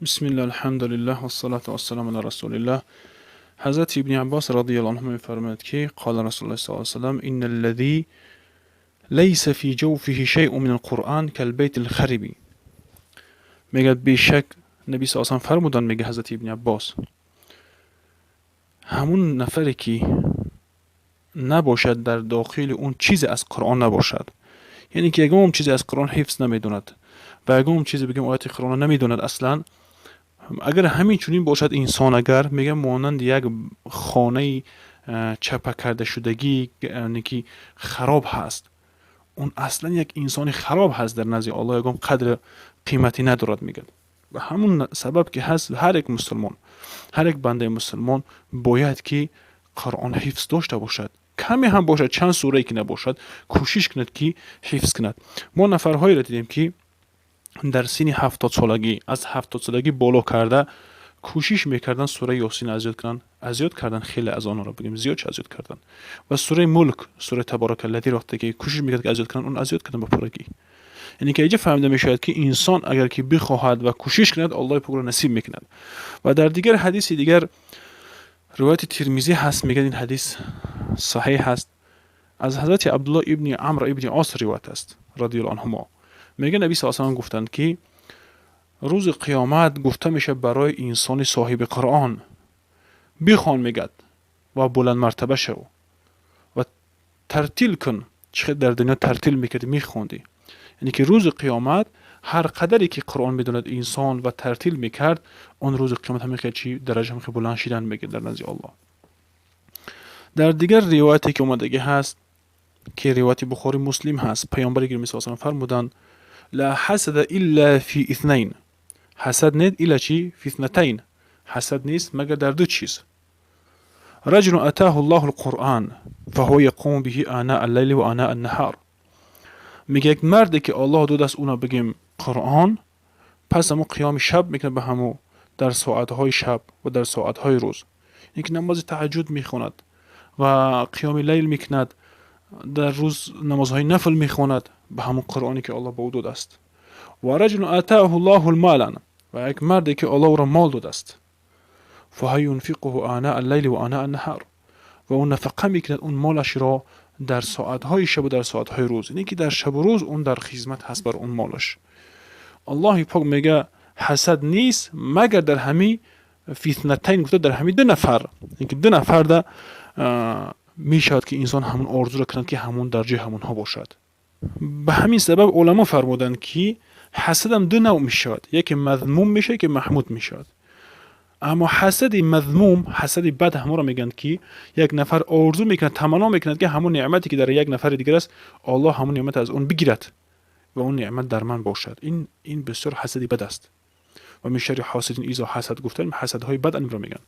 بسم الله الحمد لله والصلاة والسلام على رسول الله. حضرت ابن عباس رضی الله عنه می‌فرماید که قال رسول الله صلی الله علیه و سلم ان الذي ليس في جوفه شيء من القرآن كالبيت الخرب. میگه بیشک نبی صلی الله علیه و فرمودن، میگه حضرت ابن عباس، همون نفری که نباشد در داخل اون چیز از قرآن نباشد، یعنی که یگام چیزی از قرآن حفظ نمیدوند و یگام چیزی بگیم آیت قرآن نمیدوند اصلا، اگر همین چنین باشد انسان، اگر میگه مانند یک خانه چپه کرده شدگی، یعنی که خراب هست، اون اصلا یک انسان خراب هست در نزد الله، یگام قدر قیمتی ندارد. میگه و همون سبب که هست هر یک مسلمان، هر یک بنده مسلمان باید که قرآن حفظ داشته باشد، کمی هم باشد، چند سوره که نباشد، کوشش کند که حفظ کند. ما نفرهایی را دیدیم که در سن 70 سالگی، از 70 سالگی بالا کرده کوشش میکردن سوره یاسین اذیت کردن خیلی از آنها را بگیم زیاد اذیت کردن، و سوره ملک، سوره تبارک الذی وقتی که کوشش میکرد که اذیت کردن، اون اذیت کردن به پورگی. یعنی که اینجا فهمیده میشود که انسان اگر که بخواهد و کوشش کند، الله پاک را نصیب میکند. و در دیگر حدیث دیگر روایت ترمذی هست، میگه این حدیث صحیح هست، از حضرت عبدالله ابن عمرو ابن عاص روایت است رضی الله عنهما. میگه نبی صلی الله علیه و گفتند که روز قیامت گفته میشه برای انسان صاحب قرآن بخوان، میگد و بلند مرتبه شو و ترتیل کن. چقدر در دنیا ترتیل میکردی، میخوندی، یعنی که روز قیامت هر قدری که قرآن میدوند انسان و ترتیل میکرد، اون روز قیامت همین چی درجه هم بلند شدن میگه در نزد الله. در دیگر روایتی که اومدگی هست که روایت بخاری مسلم هست، پیامبر گرامی صلی الله علیه و فرمودند لا حسد الا فی اثنین، حسد نیست الا چی؟ فی اثنتین، حسد نیست مگر در دو چیز. رجل اتاه الله القرآن فهو یقوم به آناء اللیل و آناء النهار. میگه یک مردی که الله دو دست اونا بگیم قرآن، پس همو قیام شب میکنه به همو در ساعتهای شب و در ساعتهای روز، یک نماز تهجد میخواند و قیام لیل میکند، در روز نمازهای نفل میخواند به همون قرآنی که الله به او داده است. و رجل آتاه الله المال، و یک مردی که الله را مال داده است، فهو ينفقه آناء اللیل و آناء النهار، و اون نفقه میکند اون مالش را در ساعتهای شب و در ساعتهای روز، یعنی که در شب و روز اون در خدمت هست بر اون مالش. الله پاک میگه حسد نیست مگر در همین فتنتین، گفته در همین دو نفر، اینکه دو نفر ده میشود که انسان همون آرزو را کند که همون درجه همون ها باشد. به همین سبب علما فرمودند که حسد هم دو نوع میشود، یکی مذموم میشه که محمود میشود. اما حسد مذموم، حسد بد، همون را میگن که یک نفر آرزو میکند، تمنا میکند که همون نعمتی که در یک نفر دیگر است، الله همون نعمت از اون بگیرد و اون نعمت در من باشد. این بسیار حسد بد است. و من شر حاسد اذا حسد گفتن حسدهای بد این را میگن.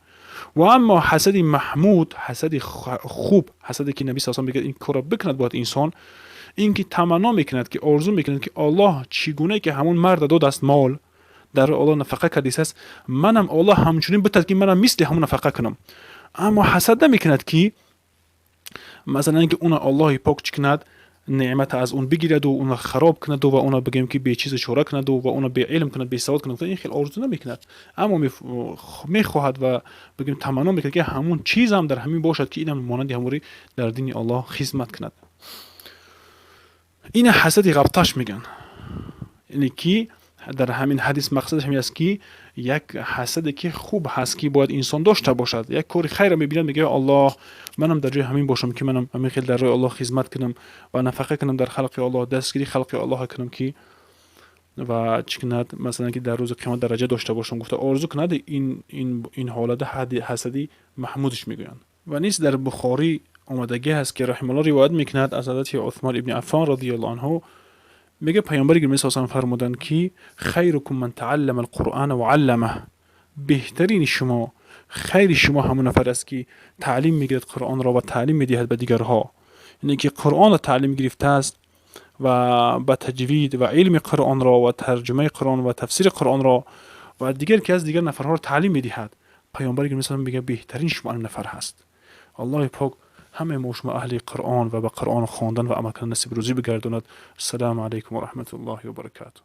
و اما حسد محمود، حسد خوب، حسدی که نبی صلی الله علیه و میگه این کارا بکند باید انسان، این که تمنا میکند که آرزو میکند که الله چگونه که همون مرد دو دست مال در الله نفقه کردیس است، منم الله همچنین بتد که منم مثل همون نفقه کنم. اما حسد نمیکند که مثلا اینکه اون الله پاک چکند نعمت از اون بگیرد و اون خراب کند و اون بگیم که به چیز چوره کند و اون به علم کند، به سواد کند. این خیلی آرزو نمیکند، اما میخواهد و بگیم تمنا میکند که همون چیز هم در همین باشد که اینم مانند هموری در دین الله خدمت کند. این حسد غبطش میگن، یعنی که در همین حدیث مقصدش همین است که یک حسد که خوب هست که باید انسان داشته باشد. یک کار خیر میبیند میگه الله منم در جای همین باشم که منم همین خیلی در راه الله خدمت کنم و نفقه کنم در خلق الله، دستگیری خلق الله کنم که و چکند مثلا که در روز قیامت درجه داشته باشم. گفته آرزو کند این حالت حسدی محمودش میگویند. و نیست در بخاری آمدگی هست که رحم الله روایت میکند از حضرت عثمان ابن عفان رضی الله عنه، میگه پیامبر گرامی صلی الله علیه و فرمودند که خیرکم من تعلم القرآن و علمه، بهترین شما، خیر شما همون نفر است که تعلیم میگیرد قرآن را و تعلیم میدهد به دیگرها. یعنی که قرآن را تعلیم گرفته است و با تجوید و علم قرآن را و ترجمه قرآن و تفسیر قرآن را و دیگر که از دیگر نفرها را تعلیم میدهد. پیامبر گرامی صلی الله علیه و میگه بهترین شما این نفر هست. الله پاک همه ما شما اهل قرآن و به قرآن خواندن و عمل کردن نصیب روزی بگرداند. السلام علیکم و رحمت الله و برکاته.